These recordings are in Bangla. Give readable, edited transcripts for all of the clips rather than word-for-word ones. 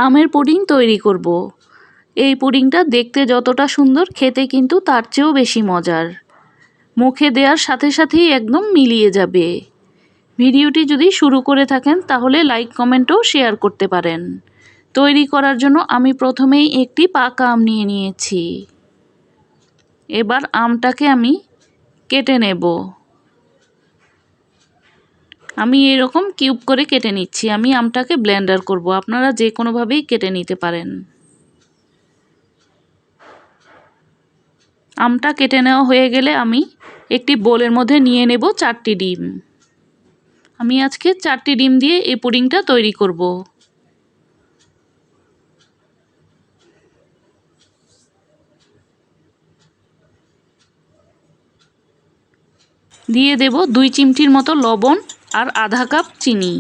আমের পুডিং তৈরি করব। এই পুডিংটা দেখতে যতটা সুন্দর, খেতে কিন্তু তার চেয়েও বেশি মজার। মুখে দেওয়ার সাথে সাথেই একদম মিলিয়ে যাবে। ভিডিওটি যদি শুরু করে থাকেন তাহলে লাইক কমেন্টও শেয়ার করতে পারেন। তৈরি করার জন্য আমি প্রথমেই একটি পাকা আম নিয়ে নিয়েছি। এবার আমটাকে আমি কেটে নেব। আমি এরকম কিউব করে কেটে নিচ্ছি। আমি আমটাকে ব্লেন্ডার করব, আপনারা যে কোনোভাবেই কেটে নিতে পারেন। আমটা কেটে নেওয়া হয়ে গেলে আমি একটি বোলের মধ্যে নিয়ে নেব 4টি ডিম। আমি আজকে 4টি ডিম দিয়ে এই পুডিংটা তৈরি করব। দিয়ে দেব 2 চিমটির মতো লবণ আর আধা কাপ চিনি।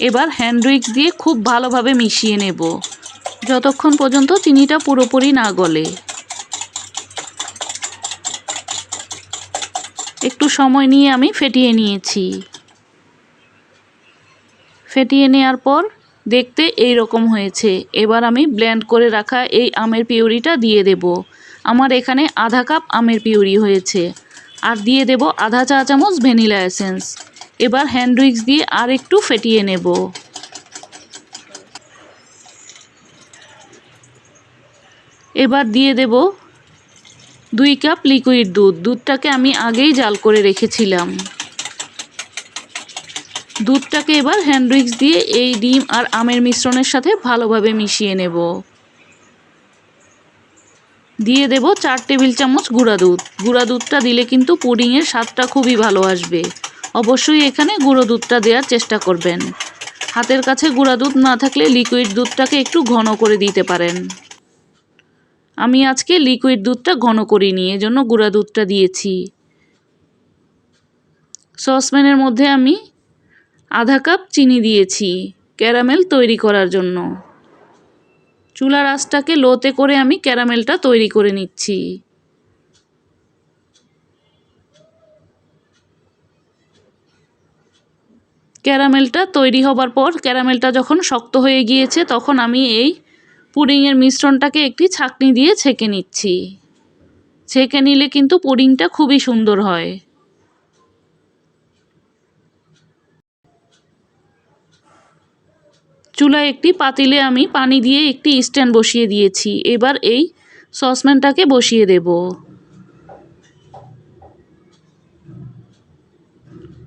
এবার হ্যান্ড উইক্স দিয়ে খুব ভালোভাবে মিশিয়ে নেব যতক্ষণ পর্যন্ত চিনিটা পুরোপুরি না গলে। একটু সময় নিয়ে আমি ফেটিয়ে নিয়েছি। ফেটিয়ে নেওয়ার পর দেখতে এই রকম হয়েছে। এবার আমি ব্লেন্ড করে রাখা এই আমের পিউরিটা দিয়ে দেব। আমার এখানে আধা কাপ আমের পিউরি হয়েছে। আর দিয়ে দেব আধা চা চামচ ভ্যানিলা এসেন্স। এবার হ্যান্ড উইক্স দিয়ে আর একটু ফেটিয়ে নেব। এবার দিয়ে দেব 2 কাপ লিকুইড দুধ। দুধটাকে আমি আগেই জাল করে রেখেছিলাম। দুধটাকে এবার হ্যান্ড উইক্স দিয়ে এই ডিম আর আমের মিশ্রণের সাথে ভালোভাবে মিশিয়ে নেব। দিয়ে দেব 4 টেবিল চামচ গুঁড়া দুধ। গুঁড়া দুধটা দিলে কিন্তু পুডিংয়ের স্বাদটা খুবই ভালো আসবে। অবশ্যই এখানে গুঁড়ো দুধটা দেওয়ার চেষ্টা করবেন। হাতের কাছে গুঁড়া দুধ না থাকলে লিকুইড দুধটাকে একটু ঘন করে দিতে পারেন। আমি আজকে লিকুইড দুধটা ঘন করিনি, এজন্য গুঁড়া দুধটা দিয়েছি। সসপ্যানের মধ্যে আমি আধা কাপ চিনি দিয়েছি ক্যারামেল তৈরি করার জন্য। চুলার আঁচটাকে লোতে করে আমি ক্যারামেলটা তৈরি করে নিচ্ছি। ক্যারামেলটা তৈরি হবার পর ক্যারামেলটা যখন শক্ত হয়ে গিয়েছে তখন আমি এই পুডিংয়ের মিশ্রণটাকে একটি ছাঁকনি দিয়ে ছেঁকে নিচ্ছি। ছেঁকে নিলে কিন্তু পুডিংটা খুবই সুন্দর হয়। চুলায় একটি পাতিলে আমি পানি দিয়ে একটি স্ট্যান্ড বসিয়ে দিয়েছি। এবার এই সসপ্যানটাকে বসিয়ে দেব।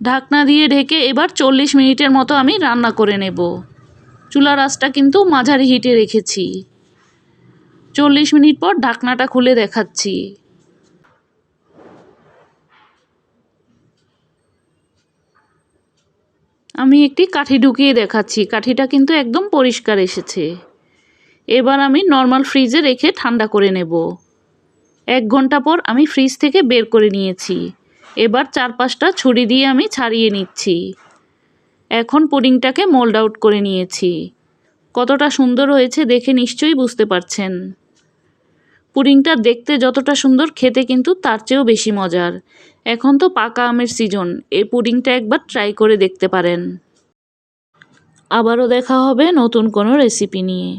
ঢাকনা দিয়ে ঢেকে এবার 40 মিনিটের মতো আমি রান্না করে নেব। চুলার আঁচটা কিন্তু মাঝারি হিটে রেখেছি। 40 মিনিট পর ঢাকনাটা খুলে দেখাচ্ছি। আমি একটি কাঠি ঢুকিয়ে দেখাচ্ছি। কাঠিটা কিন্তু একদম পরিষ্কার এসেছে। এবার আমি নর্মাল ফ্রিজে রেখে ঠান্ডা করে নেব। 1 ঘন্টা পর আমি ফ্রিজ থেকে বের করে নিয়েছি। এবার 4-5টা ছুরি দিয়ে আমি ছাড়িয়ে নিচ্ছি। এখন পুডিংটাকে মোল্ড আউট করে নিয়েছি। কতটা সুন্দর হয়েছে দেখে নিশ্চয়ই বুঝতে পারছেন। পুডিংটা দেখতে যতটা সুন্দর, খেতে কিন্তু তার চেয়েও বেশি মজার। এখন তো পাকা আমের সিজন, এই পুডিংটা একবার ট্রাই করে দেখতে পারেন। আবারও দেখা হবে নতুন কোনো রেসিপি নিয়ে।